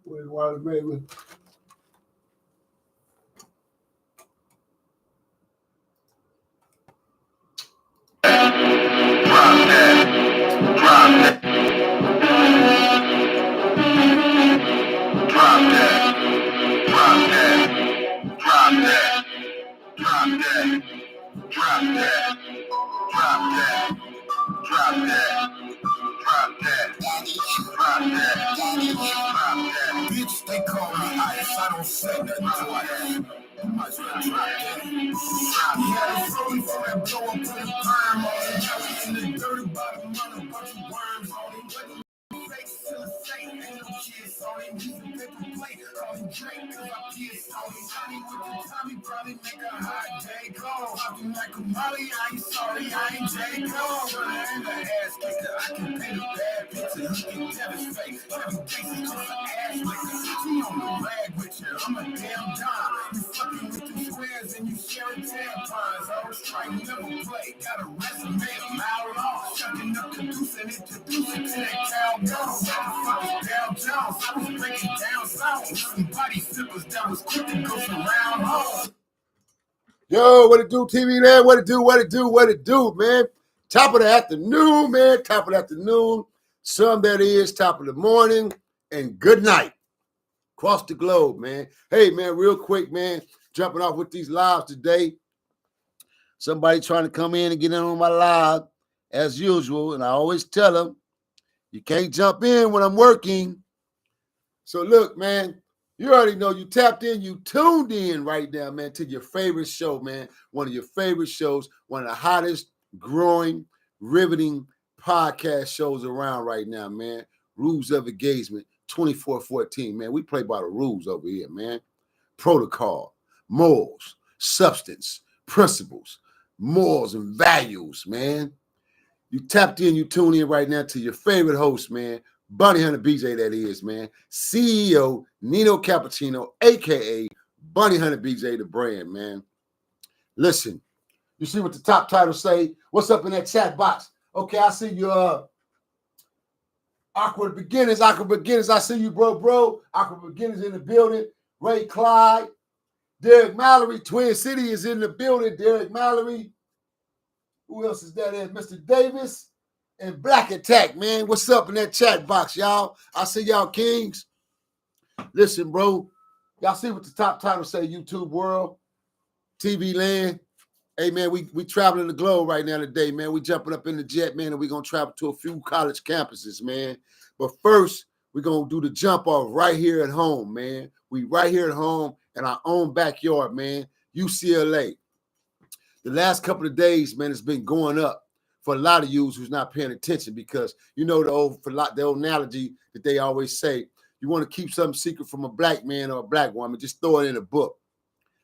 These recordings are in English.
Where's Wallace, baby? Bitch, they call me ice. I don't say nothing twice. You might as well drop that. Yeah, it's only for that blow up to the perm. In the dirty bottom, mother, bunch of worms on it. Face to the saint, ain't no kids on it. Use a paper plate, call him drink, cause I pissed on it. Honey with the Tommy, probably make a hot day go. Hopping like a Molly, I ain't sorry, I ain't J. Cole. I ain't the ass kicker, I can paint a bad picture. Look at Devin's face, Kevin Casey just an ass licker. She on the rag with you, I'm a damn dime. You fucking with the squares and you sharing tampons. I was trying, never play, got a resume, a mile long. Shucking up the deuce and introducing to that cow go. Motherfucking Dow Jones, I was breaking down south. Some body flippers that was quick to go around home. Yo, what it do, TV land? What it do, man? Top of the afternoon, man. Top of the afternoon. Some that is, top of the morning, and good night. Across the globe, man. Hey, man, real quick, man. Jumping off with these lives today. Somebody trying to come in and get in on my live, as usual, and I always tell them, you can't jump in when I'm working. So look, man, you already know you tapped in, you tuned in right now, man, to your favorite show, man. One of your favorite shows, one of the hottest, growing, riveting podcast shows around right now, man. Rules of Engagement, 24/14, man. We play by the rules over here, man. Protocol, morals, substance, principles, morals and values, man. You tapped in, you tune in right now to your favorite host, man. Bunny Hunter BJ, that is, man. CEO Nino Cappucino, a.k.a. Bunny Hunter BJ, the brand, man. Listen, you see what the top title say? What's up in that chat box? Okay, I see you, Awkward Beginners. I see you, bro. Awkward Beginners in the building. Ray Clyde. Derek Mallory, Twin City is in the building. Derek Mallory. Who else is that? Mr. Davis and Black Attack, man. What's up in that chat box, y'all? I see y'all kings. Listen, bro. Y'all see what the top title say, YouTube world, TV land. Hey, man, we traveling the globe right now today, man. We jumping up in the jet, man, and we're going to travel to a few college campuses, man. But first, we're going to do the jump off right here at home, man. We right here at home in our own backyard, man, UCLA. The last couple of days, man, it's been going up for a lot of yous who's not paying attention because you know the old analogy that they always say, you want to keep something secret from a black man or a black woman, just throw it in a book.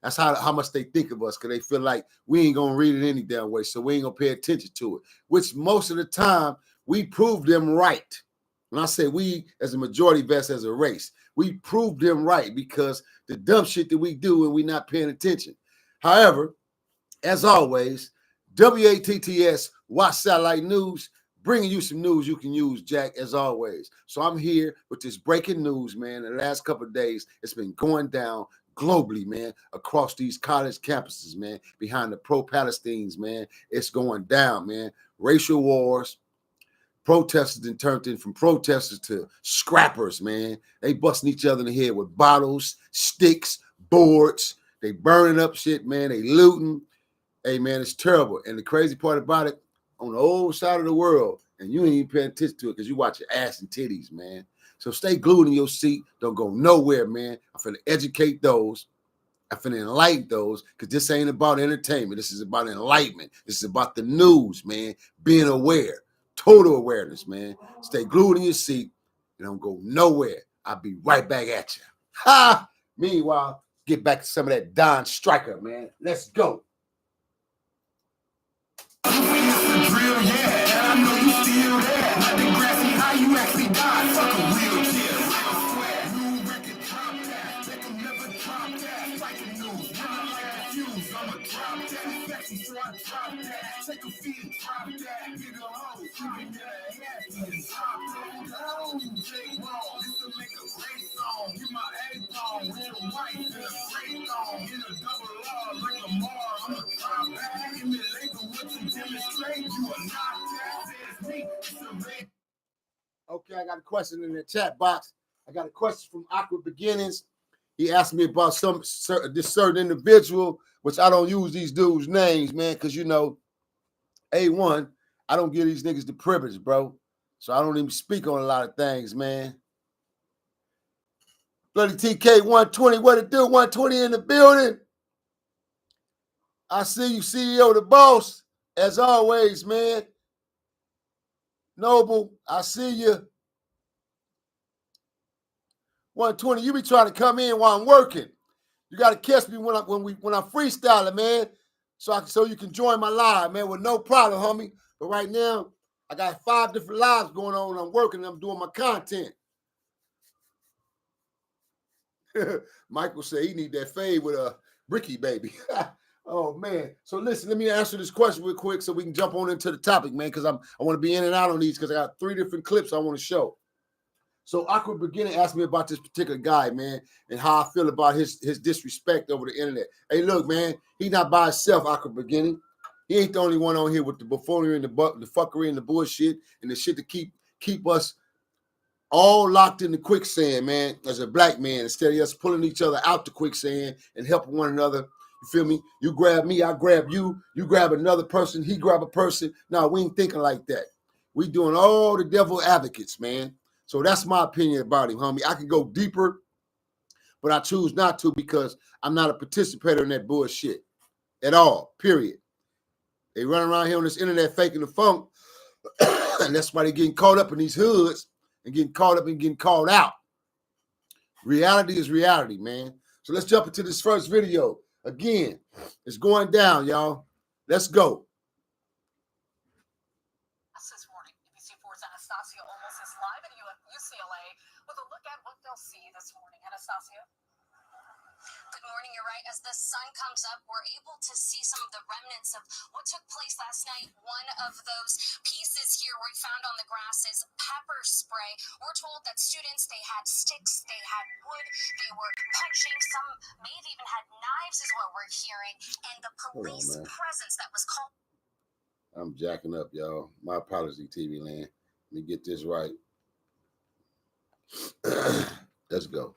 That's how much they think of us, because they feel like we ain't going to read it any damn way, so we ain't going to pay attention to it, which most of the time we prove them right. When I say we, as a majority of us as a race, we prove them right because the dumb shit that we do and we not paying attention. However, as always, WATTS, Watch Satellite News, bringing you some news you can use, Jack, as always. So I'm here with this breaking news, man. The last couple of days, it's been going down globally, man, across these college campuses, man, behind the Pro-Palestines, man. It's going down, man. Racial wars, protesters and turned in from protesters to scrappers, man. They busting each other in the head with bottles, sticks, boards. They burning up shit, man. They looting. Hey, man, it's terrible. And the crazy part about it, on the old side of the world, and you ain't even paying attention to it because you watch your ass and titties, man. So stay glued in your seat. Don't go nowhere, man. I'm finna educate those. I'm finna enlighten those because this ain't about entertainment. This is about enlightenment. This is about the news, man. Being aware. Total awareness, man. Stay glued in your seat and don't go nowhere. I'll be right back at you. Ha! Meanwhile, get back to some of that Don Stryker, man. Let's go. Real, yeah, and I know you still there. Like the grassy, how you actually died. Fuck a wheelchair. Real swear. New record drop that. They can never drop that. Fighting news. Run like a fuse. I'ma drop that. Sexy, so I drop that. Take a feed, drop that. Get a hoe, keep it that. Drop that down. Take wrong. This will make a great song. Get my egg on with your wife in a great song. In a double R like Lamar. I'ma drop that. Give me label what you demonstrate. You are not that. Says me. It's a red. Okay, I got a question in the chat box. I got a question from Awkward Beginnings. He asked me about this certain individual, which I don't use these dudes' names, man, because, you know, A1, I don't give these niggas the privilege, bro. So I don't even speak on a lot of things, man. Bloody TK 120, what it do? 120 in the building. I see you, CEO, the boss, as always, man. Noble, I see you. 120, you be trying to come in while I'm working. You got to catch me when I'm freestyling, man, so you can join my live, man, with no problem, homie. But right now, I got 5 different lives going on. I'm working. I'm doing my content. Michael said he need that fade with a Ricky baby. Oh man. So listen, let me answer this question real quick so we can jump on into the topic, man, because I want to be in and out on these because I got 3 different clips I want to show. So Awkward Beginning asked me about this particular guy, man, and how I feel about his disrespect over the internet. Hey, look, man, he's not by himself, Awkward Beginning. He ain't the only one on here with the buffoonery and the fuckery and the bullshit and the shit to keep us all locked in the quicksand, man, as a black man, instead of us pulling each other out the quicksand and helping one another. You feel me? You grab me, I grab you. You grab another person, he grab a person. No, we ain't thinking like that. We doing all the devil advocates, man. So that's my opinion about him, homie. I could go deeper, but I choose not to because I'm not a participator in that bullshit at all, period. They run around here on this internet faking the funk, and that's why they're getting caught up in these hoods and getting caught up and getting called out. Reality is reality, man. So let's jump into this first video. Again, it's going down, y'all. Let's go. This morning, ABC4's Anastasia Olmos is live at UCLA with a look at what they'll see this morning. Anastasia? Good morning. You're right. As the sun comes up, we're able to see some of the remnants of what took place last night. One of those pieces here we found on the grass is pepper spray. We're told that students, they had sticks, they had wood, they were punching. Some may have even had knives is what we're hearing. And the police presence that was called. I'm jacking up, y'all. My apologies, TV land. Let me get this right. Let's go.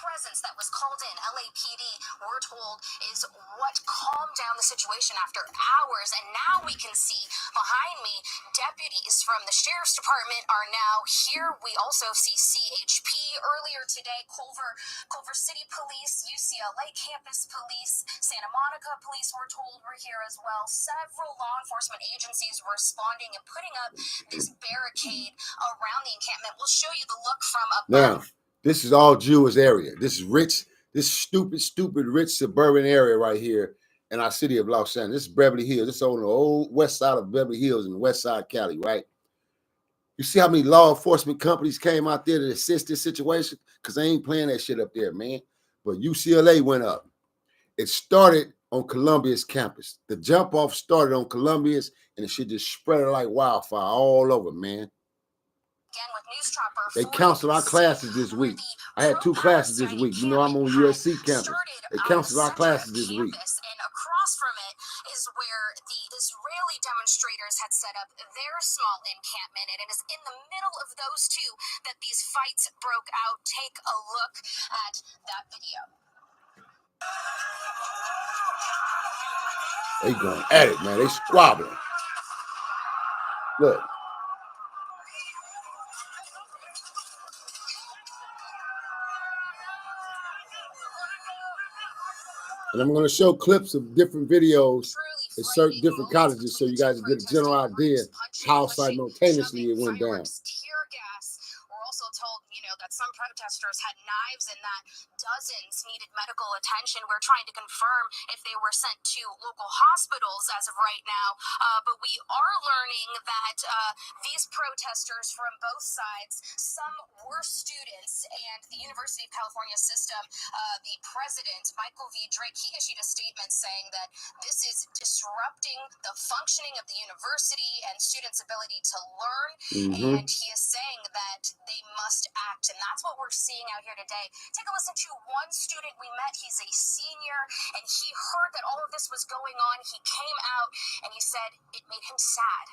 Presence that was called in, LAPD, we're told, is what calmed down the situation after hours. And now we can see behind me, deputies from the sheriff's department are now here. We also see CHP earlier today, Culver City Police, UCLA Campus Police, Santa Monica Police, we're told, were here as well. Several law enforcement agencies responding and putting up this barricade around the encampment. We'll show you the look from above. Now, this is all Jewish area. This is rich, this stupid, rich suburban area right here in our city of Los Angeles. This is Beverly Hills. This is on the old west side of Beverly Hills in the west side of Cali, right? You see how many law enforcement companies came out there to assist this situation? Because they ain't playing that shit up there, man. But UCLA went up. It started on Columbia's campus. The jump off started on Columbia's, and it should just spread like wildfire all over, man. They canceled our classes this week. I had 2 classes this week. You know I'm on USC campus. They canceled our classes this week. And across from it is where the Israeli demonstrators had set up their small encampment. And it is in the middle of those two that these fights broke out. Take a look at that video. They going at it, man. They squabbling. Look. And I'm going to show clips of different videos at certain different colleges so you guys get a general idea how simultaneously it went down. We're also told, that some protesters had knives and that dozens needed medical medical attention. We're trying to confirm if they were sent to local hospitals as of right now. But we are learning that these protesters from both sides, some were students, and the University of California system, the president, Michael V. Drake, he issued a statement saying that this is disrupting the functioning of the university and students' ability to learn. And he is saying that they must act. And that's what we're seeing out here today. Take a listen to one student we met. He's a senior, and he heard that all of this was going on. He came out, and he said it made him sad.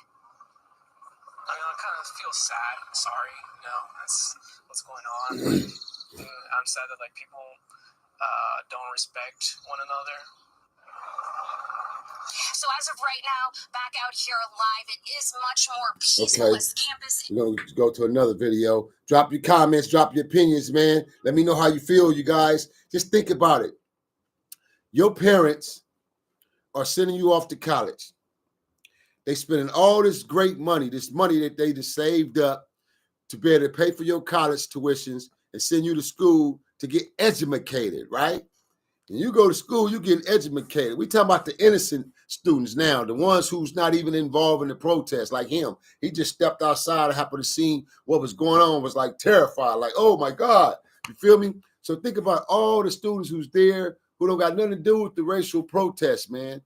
I kind of feel sad, sorry, that's what's going on. I'm sad that people don't respect one another. So as of right now, back out here live, it is much more peaceful as campus. We're going to go to another video. Drop your comments, drop your opinions, man. Let me know how you feel, you guys. Just think about it. Your parents are sending you off to college. They spending all this great money, this money that they just saved up to be able to pay for your college tuitions and send you to school to get educated, right? And you go to school, you get educated. We talking about the innocent students now, the ones who's not even involved in the protest, like him. He just stepped outside and happened to see what was going on, was terrified, oh my God, you feel me? So think about all the students who's there who don't got nothing to do with the racial protest, man,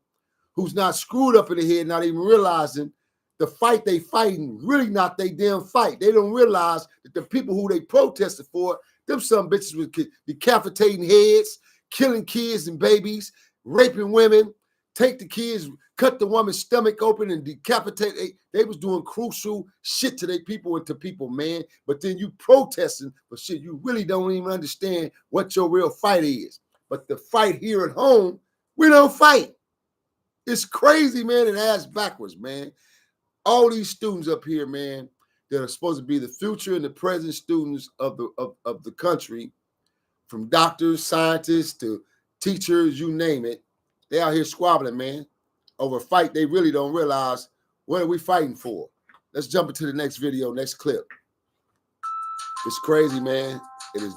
who's not screwed up in the head, not even realizing the fight they fighting really not they damn fight. They don't realize that the people who they protested for, them some bitches was decapitating heads, killing kids and babies, raping women, take the kids, cut the woman's stomach open and decapitate. They was doing crucial shit to their people and to people, man. But then you protesting for shit you really don't even understand what your real fight is. But the fight here at home, we don't fight. It's crazy, man, and ass backwards, man. All these students up here, man, that are supposed to be the future and the present students of the country, from doctors, scientists to teachers, you name it, they out here squabbling, man, over a fight they really don't realize what are we fighting for. Let's jump into the next video, next clip. It's crazy, man. It is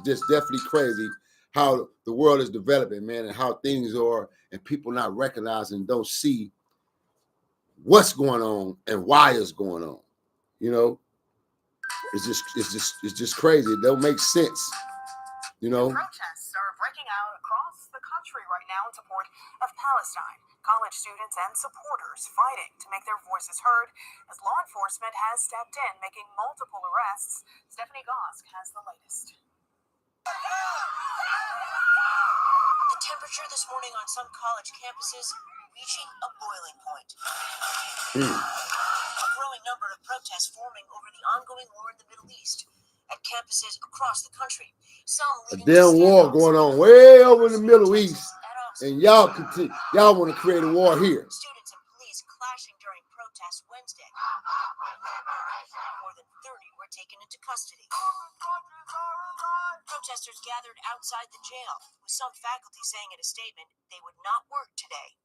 just definitely crazy how the world is developing, man, and how things are, and people not recognizing, don't see what's going on and why it's going on. It's just crazy. It don't make sense. Protests are breaking out across the country right now in support of Palestine. College students and supporters fighting to make their voices heard as law enforcement has stepped in, making multiple arrests. Stephanie Gosk has the latest. The temperature this morning on some college campuses reaching a boiling point. A growing number of protests forming over the ongoing war in the Middle East at campuses across the country. A damn war going on way over in the Middle East, and y'all want to create a war here. Students and police clashing during protests Wednesday. More than 30 were taken into custody. Protesters gathered outside the jail, with some faculty saying in a statement they would not work today.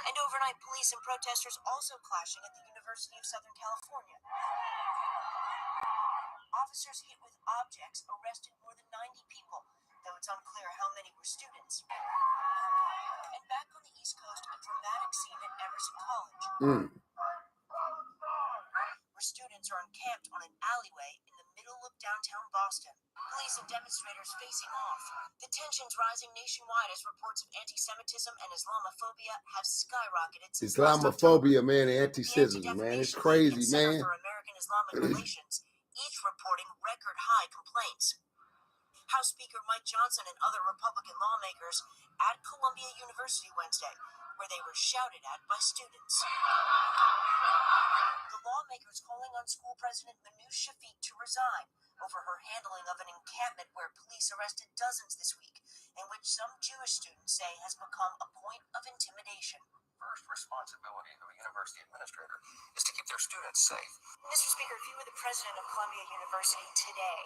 And overnight, police and protesters also clashing at the University of Southern California. Officers hit with objects arrested more than 90 people, though it's unclear how many were students. And back on the East Coast, a dramatic scene at Emerson College, where students are encamped on an alleyway in the middle of downtown Boston. Police and demonstrators facing off. The tensions rising nationwide as reports of anti-Semitism and Islamophobia have skyrocketed since Islamophobia, man, and anti-Semitism, man. It's crazy, man. For American Islamic Relations, each reporting record high complaints. House Speaker Mike Johnson and other Republican lawmakers at Columbia University Wednesday, where they were shouted at by students. The lawmakers calling on school president Manu Shafiq to resign over her handling of an encampment where police arrested dozens this week, in which some Jewish students say has become a point of intimidation. First responsibility of a university administrator is to keep their students safe. Mr. Speaker, if you were the president of Columbia University today,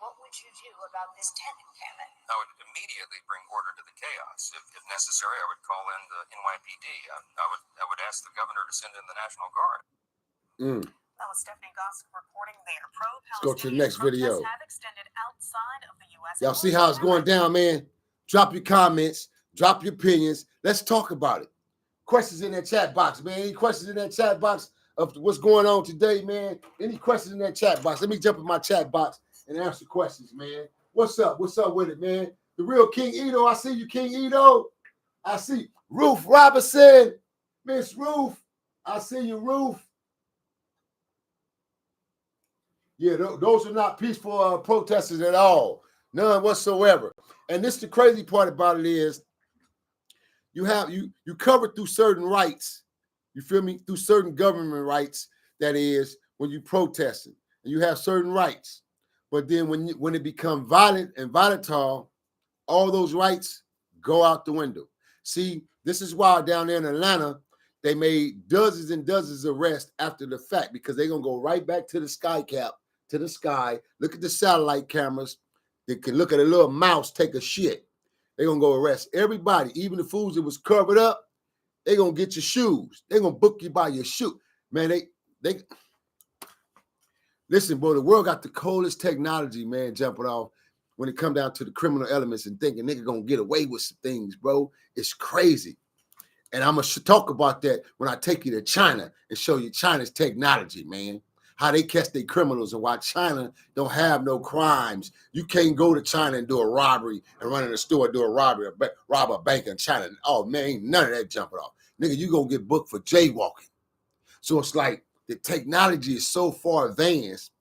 what would you do about this tent encampment? I would immediately bring order to the chaos. If necessary, I would call in the NYPD. I would ask the governor to send in the National Guard. That was Stephanie Gosk reporting there. Let's go to the next video. Have extended outside of the U.S. Y'all see how it's going down, man? Drop your comments, drop your opinions. Let's talk about it. Questions in that chat box, man. Any questions in that chat box of what's going on today, man? Any questions in that chat box? Let me jump in my chat box and answer questions, man. What's up? What's up with it, man? The real King Ito. I see you, King Ito. I see Ruth Robinson. Miss Ruth. I see you, Ruth. Yeah, those are not peaceful protesters at all. None whatsoever. And this the crazy part about it is you cover through certain rights. You feel me? Through certain government rights, that is, when you protesting. And you have certain rights. But then when it becomes violent and volatile, all those rights go out the window. See, this is why down there in Atlanta, they made dozens and dozens of arrests after the fact, because they're going to go right back to the sky cap, to the sky, look at the satellite cameras. They can look at a little mouse take a shit. They're going to go arrest everybody, even the fools that was covered up. They're going to get your shoes. They're going to book you by your shoe. Man, they listen, bro, the world got the coldest technology, man, jumping off when it come down to the criminal elements and thinking nigga going to get away with some things, bro. It's crazy. And I'm going to talk about that when I take you to China and show you China's technology, man. How they catch their criminals and why China don't have no crimes. You can't go to China and do a robbery and run in a store and do a robbery or rob a bank in China. Oh, man, ain't none of that jumping off. Nigga, you going to get booked for jaywalking. So it's like the technology is so far advanced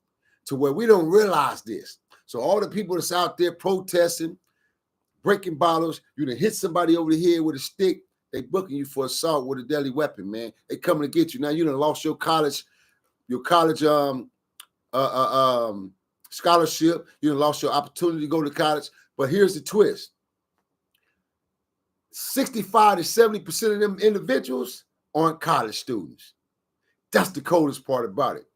to where we don't realize this. So all the people that's out there protesting, breaking bottles, you done hit somebody over the head with a stick, they booking you for assault with a deadly weapon, man. They coming to get you. Now you done lost your college scholarship. You done lost your opportunity to go to college. But here's the twist. 65 to 70% of them individuals aren't college students. That's the coldest part about it.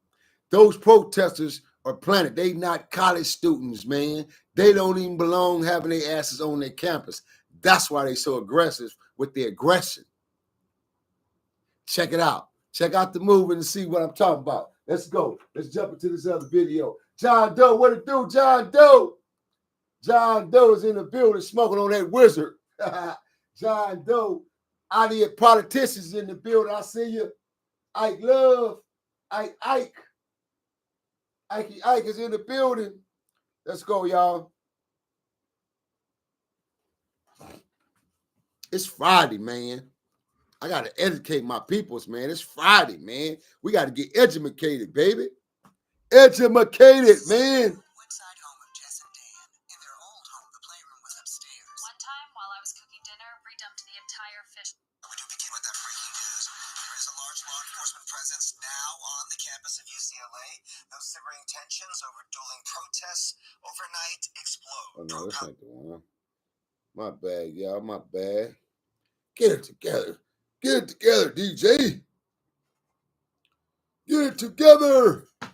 Those protesters are planted. They not college students, man. They don't even belong having their asses on their campus. That's why they so aggressive with their aggression. Check it out. Check out the movie and see what I'm talking about. Let's go. Let's jump into this other video. John Doe, what it do, John Doe? John Doe is in the building smoking on that wizard. John Doe, out here politicians in the building. I see you. Ike Love. Ike is in the building. Let's go, y'all. It's Friday, man. I got to educate my peoples, man. It's Friday, man. We got to get educated, baby. Educated, man. Woodside home of Jess and Dan. In their old home, the playroom was upstairs. One time, while I was cooking dinner, we dumped the entire fish. We do begin with that breaking news. There is a large law enforcement presence now on the campus of UCLA. Those simmering tensions over dueling protests overnight explode. Oh, no, that's not the one. My bad, y'all. My bad. Get it together. Get it together, DJ. Get it together. A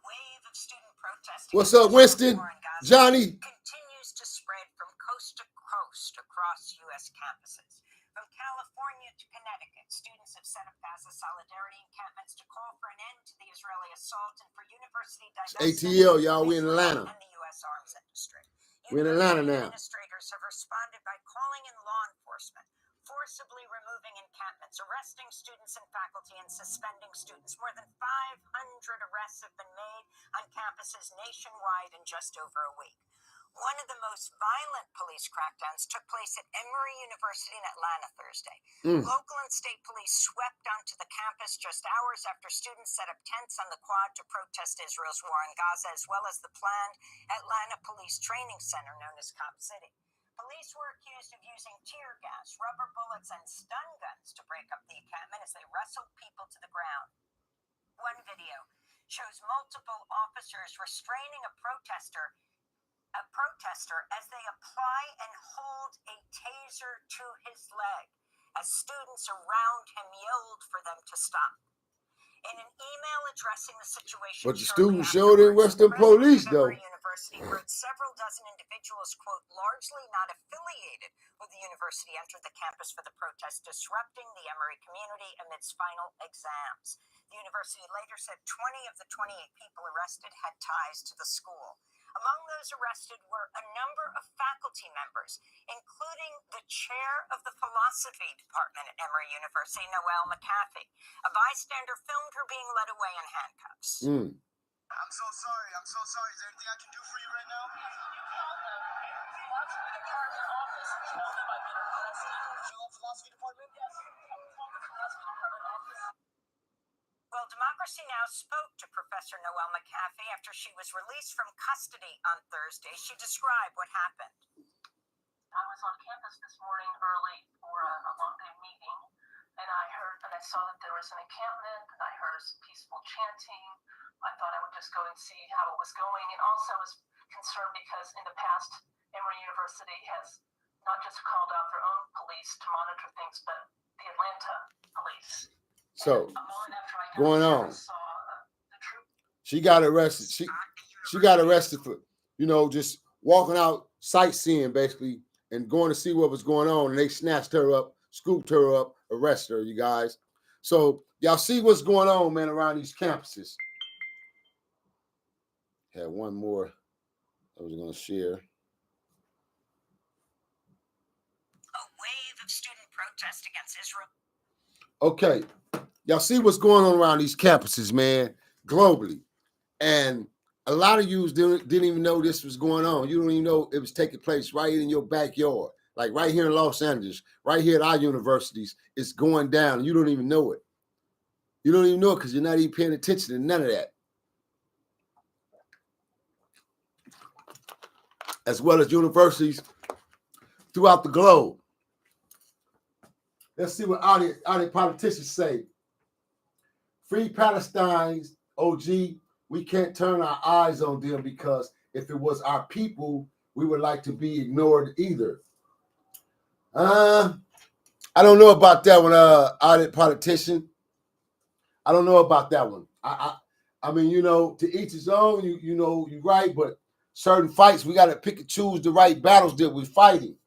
wave of student protesting. What's up, Winston? Johnny? Continues to spread from coast to coast across U.S. campuses. From California to Connecticut, students have set up Gaza solidarity encampments to call for an end to the Israeli assault and for university divestment. ATL, y'all. We in Atlanta. And the U.S. arms industry. We're in Atlanta now. Administrators have responded by calling in law enforcement, forcibly removing encampments, arresting students and faculty, and suspending students. More than 500 arrests have been made on campuses nationwide in just over a week. One of the most violent police crackdowns took place at Emory University in Atlanta Thursday. Local and state police swept onto the campus just hours after students set up tents on the quad to protest Israel's war on Gaza, as well as the planned Atlanta Police Training Center known as Cop City. Police were accused of using tear gas, rubber bullets, and stun guns to break up the encampment as they wrestled people to the ground. One video shows multiple officers restraining a protester as they apply and hold a taser to his leg as students around him yelled for them to stop. In an email addressing the situation, but the students showed in Western Police, though. University wrote several dozen individuals, quote, largely not affiliated with the university, entered the campus for the protest, disrupting the Emory community amidst final exams. The university later said 20 of the 28 people arrested had ties to the school. Among those arrested were a number of faculty members, including the chair of the philosophy department at Emory University, Noelle McCaffey. A bystander filmed her being led away in handcuffs. I'm so sorry. I'm so sorry. Is there anything I can do for you right now? Philosophy department? Yes. Well, Democracy Now! Spoke to Professor Noelle McCaffey after she was released from custody on Thursday. She described what happened. I was on campus this morning early for a long day meeting, and I saw that there was an encampment, and I heard some peaceful chanting. I thought I would just go and see how it was going, and also was concerned because in the past, Emory University has not just called out their own police to monitor things, but the Atlanta police. So, going on. She got arrested. She got arrested for, just walking out sightseeing basically and going to see what was going on. And they snatched her up, scooped her up, arrested her, you guys. So y'all see what's going on, man, around these campuses. Had one more I was going to share. A wave of student protest against Israel. Okay. Y'all see what's going on around these campuses, man, globally. And a lot of you didn't even know this was going on. You don't even know it was taking place right in your backyard, like right here in Los Angeles, right here at our universities. It's going down. You don't even know it. You don't even know it because you're not even paying attention to none of that. As well as universities throughout the globe. Let's see what our politicians say. Free Palestine's OG, we can't turn our eyes on them because if it was our people, we would like to be ignored either. I don't know about that one, audit politician. I don't know about that one. I mean, to each his own, you're right, but certain fights, we got to pick and choose the right battles that we're fighting.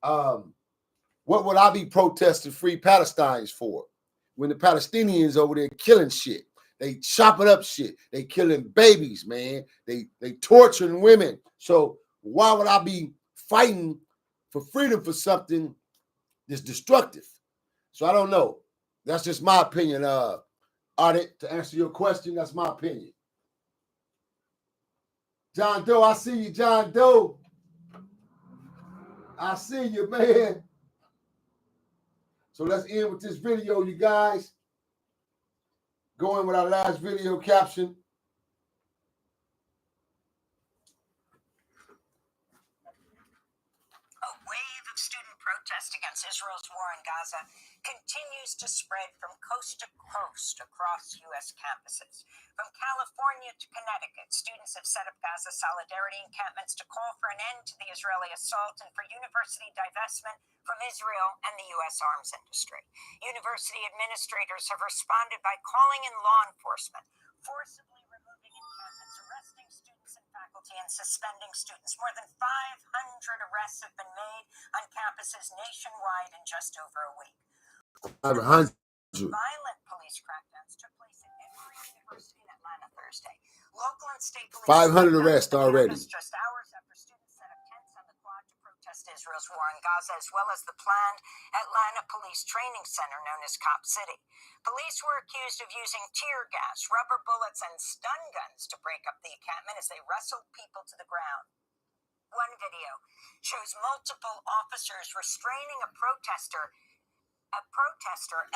What would I be protesting Free Palestines for? When the Palestinians over there killing shit, they chopping up shit, they killing babies, man, they torturing women. So why would I be fighting for freedom for something that's destructive? So I don't know. That's just my opinion. Audit, to answer your question, that's my opinion. John Doe, I see you, John Doe. I see you, man. So let's end with this video, you guys. Going with our last video caption. A wave of student protest against Israel's war in Gaza continues to spread from coast to coast across U.S. campuses. From California to Connecticut, students have set up Gaza solidarity encampments to call for an end to the Israeli assault and for university divestment from Israel and the U.S. arms industry. University administrators have responded by calling in law enforcement, forcibly removing encampments, arresting students and faculty, and suspending students. More than 500 arrests have been made on campuses nationwide in just over a week. 500. Violent police crackdowns took place at Emory University in Atlanta Thursday. Local and state police 500 arrests already. Just hours after students set up tents on the quad to protest Israel's war in Gaza, as well as the planned Atlanta Police Training Center known as Cop City. Police were accused of using tear gas, rubber bullets, and stun guns to break up the encampment as they wrestled people to the ground. One video shows multiple officers restraining a protester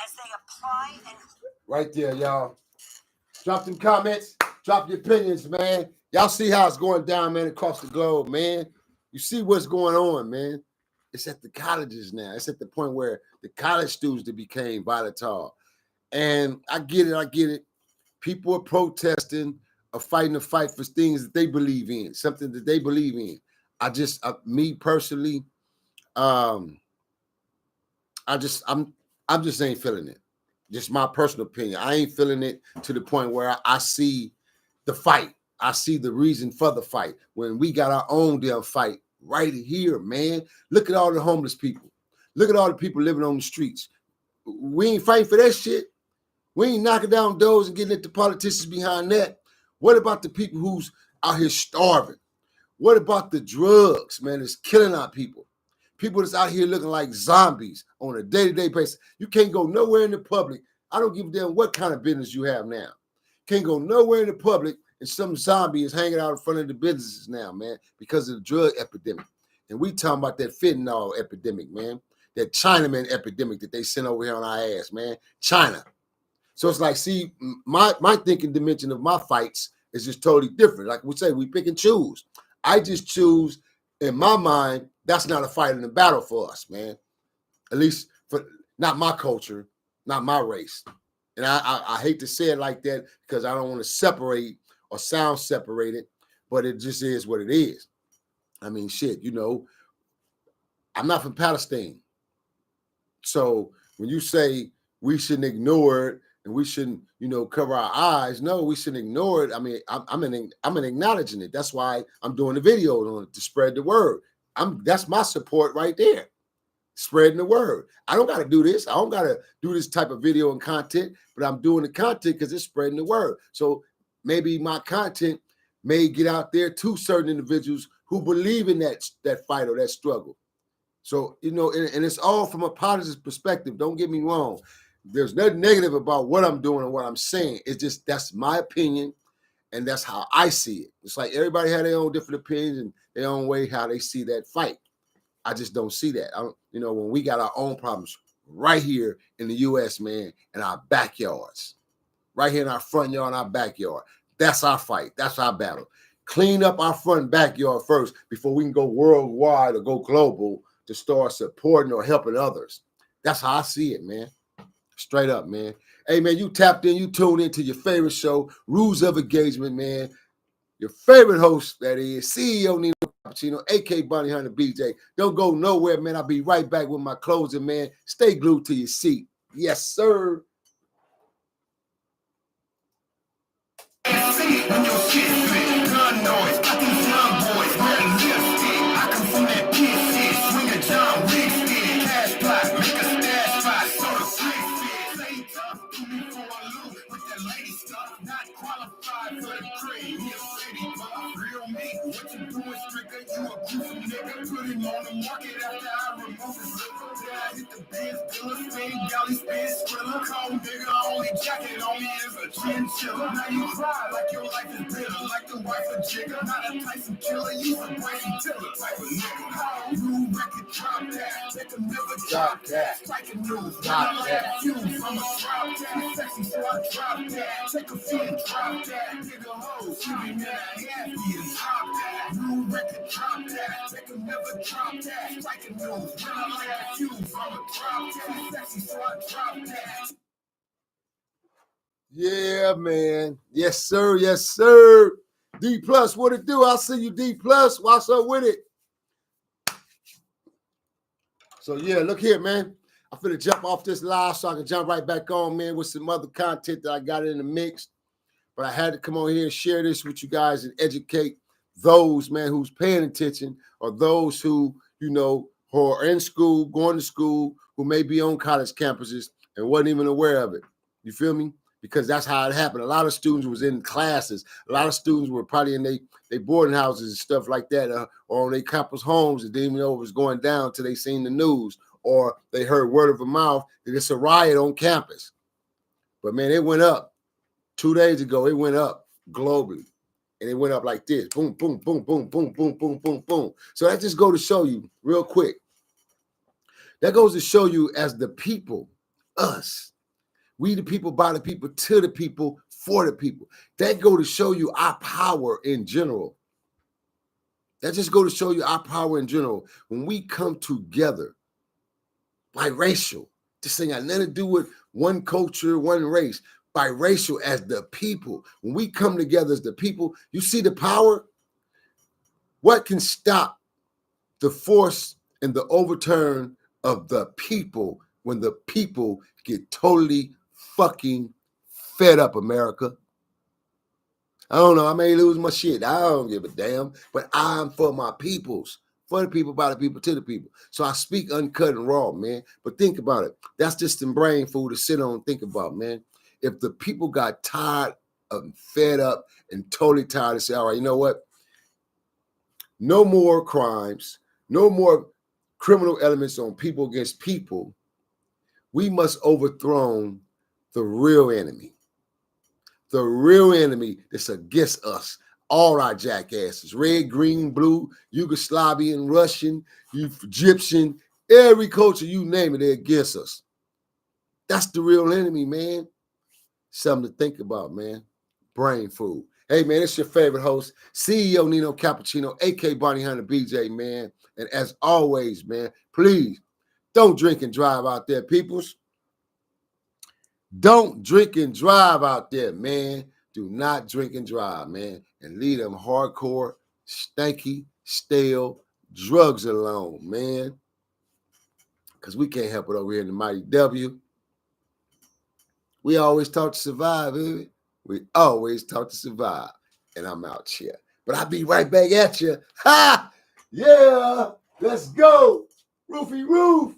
as they apply and... Right there, y'all. Drop them comments. Drop your opinions, man. Y'all see how it's going down, man, across the globe, man. You see what's going on, man. It's at the colleges now. It's at the point where the college students that became volatile. And I get it. People are protesting, are fighting a fight for things that they believe in, something that they believe in. Me personally, I'm just ain't feeling it. Just my personal opinion. I ain't feeling it to the point where I see the fight. I see the reason for the fight when we got our own damn fight right here, man. Look at all the homeless people. Look at all the people living on the streets. We ain't fighting for that shit. We ain't knocking down doors and getting at the politicians behind that. What about the people who's out here starving? What about the drugs, man, that's killing our people? People that's out here looking like zombies on a day-to-day basis. You can't go nowhere in the public. I don't give a damn what kind of business you have now. Can't go nowhere in the public and some zombie is hanging out in front of the businesses now, man, because of the drug epidemic. And we talking about that fentanyl epidemic, man. That Chinaman epidemic that they sent over here on our ass, man. China. So it's like, see, my thinking dimension of my fights is just totally different. Like we say, we pick and choose. I just choose, in my mind, that's not a fight in the battle for us, man. At least for not my culture, not my race. And I hate to say it like that because I don't want to separate or sound separated, but it just is what it is. I mean, shit, you know, I'm not from Palestine. So when you say we shouldn't ignore it and we shouldn't, you know, cover our eyes, no, we shouldn't ignore it. I mean, I'm acknowledging it. That's why I'm doing the videos on it to spread the word. That's my support right there. Spreading the word. I don't got to do this. I don't got to do this type of video and content, but I'm doing the content because it's spreading the word. So maybe my content may get out there to certain individuals who believe in that fight or that struggle. So, you know, and it's all from a positive perspective. Don't get me wrong. There's nothing negative about what I'm doing and what I'm saying. It's just that's my opinion, and that's how I see it. It's like everybody had their own different opinions and their own way how they see that fight. I just don't see that. You know, when we got our own problems right here in the U.S., man, in our backyards, right here in our front yard and our backyard. That's our fight. That's our battle. Clean up our front and backyard first before we can go worldwide or go global to start supporting or helping others. That's how I see it, man. Straight up, man. Hey, man, you tapped in, you tuned into your favorite show, Rules of Engagement, man. Your favorite host, that is CEO Nino Cappucino, a.k.a. Bonnie Hunter BJ. Don't go nowhere, man. I'll be right back with my closing, man. Stay glued to your seat. Yes, sir. When your shit split, gun noise, got these young boys wearing lipstick. I come from that pit shit, swing a John Wick stick, cash plot, make a stash spot, so the switch fit. Say tough, do me for a loop with that lady stuff, not qualified for the cream. He a city pup, real me. What you doing, stricker? You a goofy nigga. Put him on the market after I remove his liquor. Then I hit the Benz, Dilla, spin, galley, spin, skrilla. Cold nigga, only jacket on me is a chinchilla. Now you cry like your life is bitter, like the wife of Jigga. Not a Tyson killer, you a Brady Tiller type of nigga. How new record drop that? They can never drop that. Striking news, drop that. Fuse, I'ma drop that. Sexy, so I drop that. Take a few and drop that. Nigga hoes, she be mad at happy and drop that. New record drop that. They can never drop that. Striking news, when I like a fuse, I'ma drop that. Sexy, so I drop that. Yeah, man. Yes, sir. Yes, sir. D plus, what it do? I see you, D plus. What's up with it? So yeah, look here, man. I'm finna jump off this live so I can jump right back on, man, with some other content that I got in the mix. But I had to come on here and share this with you guys and educate those, man, who's paying attention, or those who, you know, who are in school, going to school, who may be on college campuses and wasn't even aware of it. You feel me? Because that's how it happened. A lot of students was in classes. A lot of students were probably in they boarding houses and stuff like that, or on their campus homes and didn't even know it was going down until they seen the news, or they heard word of mouth that it's a riot on campus. But man, it went up. 2 days ago, it went up globally. And it went up like this. Boom, boom, boom, boom, boom, boom, boom, boom, boom. So that just goes to show you real quick. That goes to show you as the people, us. We the people, by the people, to the people, for the people. That go to show you our power in general. That just go to show you our power in general. When we come together, biracial, this thing got nothing to do with one culture, one race. Biracial as the people. When we come together as the people, you see the power? What can stop the force and the overturn of the people when the people get totally fucking fed up, America? I don't know. I may lose my shit. I don't give a damn. But I'm for my peoples. For the people, by the people, to the people. So I speak uncut and raw, man. But think about it. That's just some brain food to sit on and think about, man. If the people got tired and fed up and totally tired and say, all right, you know what? no more crimes, no more criminal elements on people against people. We must overthrow the real enemy. The real enemy that's against us. All our jackasses, red, green, blue, Yugoslavian, Russian, Egyptian, every culture, you name it, they're against us. That's the real enemy, man. Something to think about, man. Brain food. Hey, man, it's your favorite host, CEO Nino Cappucino, a.k.a. Bonnie Hunter BJ, man. And as always, man, please don't drink and drive out there, peoples. Don't drink and drive out there, man. Do not drink and drive, man. And leave them hardcore, stanky, stale drugs alone, man. Because we can't help it over here in the Mighty W. We always taught to survive, baby. We always taught to survive. And I'm out here. But I'll be right back at you. Ha! Yeah! Let's go! Roofy roof!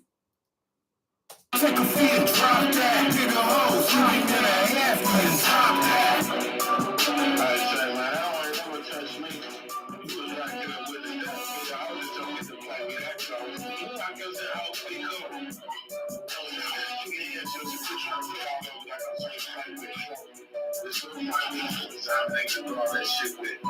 Take a feet and drop that. Dig a hole, shoot him in the head for his top that. I say, man, I don't want to touch me. You was right there with it. I was just don't get to play me that close. I guess that whole thing up. Yeah, so you trying to play all over like I'm trying to play with you. This is what I'm thinking. I'm thinking all that shit with.